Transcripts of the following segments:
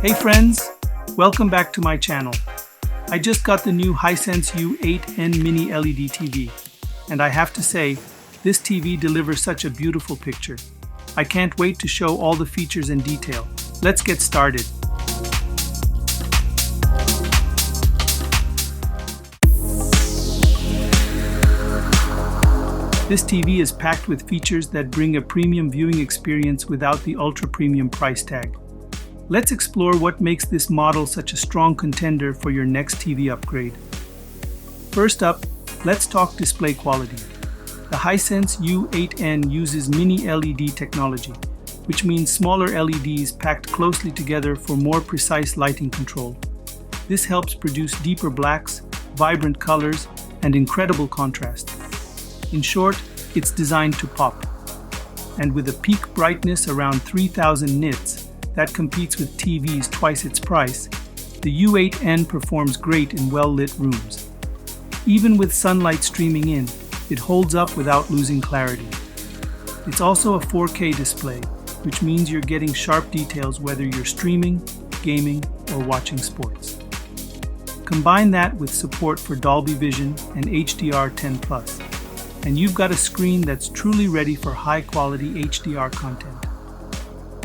Hey friends, welcome back to my channel. I just got the new Hisense U8N mini LED TV, and I have to say, this TV delivers such a beautiful picture. I can't wait to show all the features in detail. Let's get started. This TV is packed with features that bring a premium viewing experience without the ultra-premium price tag. Let's explore what makes this model such a strong contender for your next TV upgrade. First up, let's talk display quality. The Hisense U8N uses mini LED technology, which means smaller LEDs packed closely together for more precise lighting control. This helps produce deeper blacks, vibrant colors, and incredible contrast. In short, it's designed to pop. And with a peak brightness around 3000 nits, that competes with TVs twice its price, the U8N performs great in well-lit rooms. Even with sunlight streaming in, it holds up without losing clarity. It's also a 4K display, which means you're getting sharp details whether you're streaming, gaming, or watching sports. Combine that with support for Dolby Vision and HDR 10+, and you've got a screen that's truly ready for high-quality HDR content.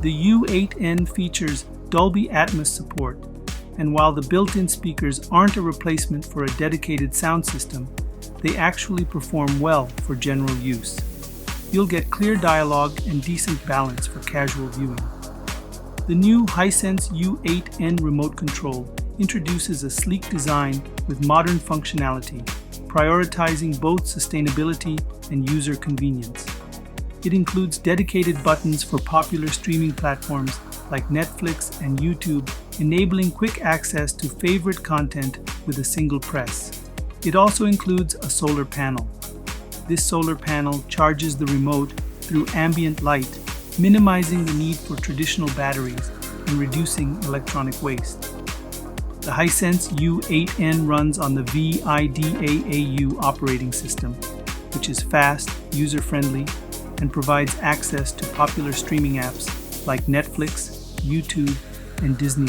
The U8N features Dolby Atmos support, and while the built-in speakers aren't a replacement for a dedicated sound system, they actually perform well for general use. You'll get clear dialogue and decent balance for casual viewing. The new Hisense U8N remote control introduces a sleek design with modern functionality, prioritizing both sustainability and user convenience. It includes dedicated buttons for popular streaming platforms like Netflix and YouTube, enabling quick access to favorite content with a single press. It also includes a solar panel. This solar panel charges the remote through ambient light, minimizing the need for traditional batteries and reducing electronic waste. The Hisense U8N runs on the VIDAAU operating system, which is fast, user-friendly, and provides access to popular streaming apps like Netflix, YouTube, and Disney+.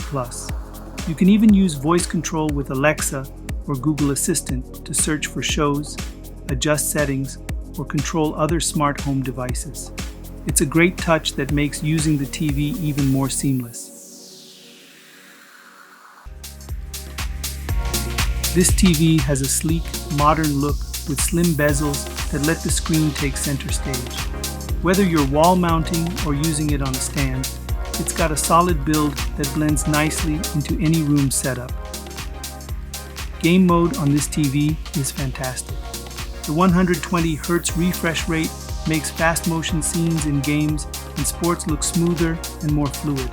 You can even use voice control with Alexa or Google Assistant to search for shows, adjust settings, or control other smart home devices. It's a great touch that makes using the TV even more seamless. This TV has a sleek, modern look with slim bezels that let the screen take center stage. Whether you're wall mounting or using it on a stand, it's got a solid build that blends nicely into any room setup. Game mode on this TV is fantastic. The 120Hz refresh rate makes fast motion scenes in games and sports look smoother and more fluid.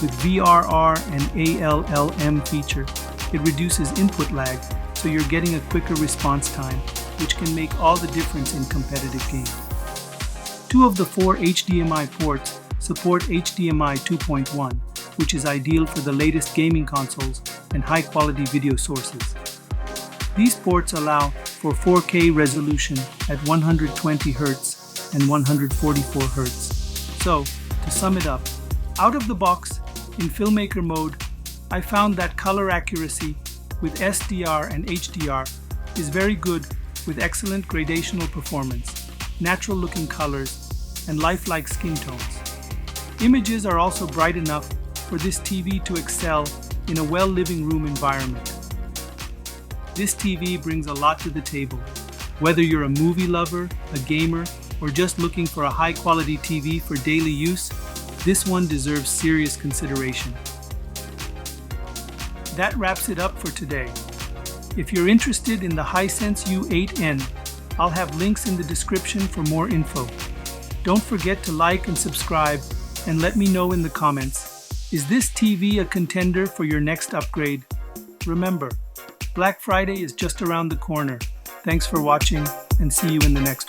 With VRR and ALLM feature, it reduces input lag, so you're getting a quicker response time, which can make all the difference in competitive games. 2 of the 4 HDMI ports support HDMI 2.1, which is ideal for the latest gaming consoles and high-quality video sources. These ports allow for 4K resolution at 120 Hz and 144 Hz. So, to sum it up, out of the box, in Filmmaker Mode, I found that color accuracy with SDR and HDR is very good with excellent gradational performance, natural-looking colors, and lifelike skin tones. Images are also bright enough for this TV to excel in a living room environment. This TV brings a lot to the table. Whether you're a movie lover, a gamer, or just looking for a high-quality TV for daily use, this one deserves serious consideration. That wraps it up for today. If you're interested in the Hisense U8N, I'll have links in the description for more info. Don't forget to like and subscribe, and let me know in the comments, is this TV a contender for your next upgrade? Remember, Black Friday is just around the corner. Thanks for watching, and see you in the next one.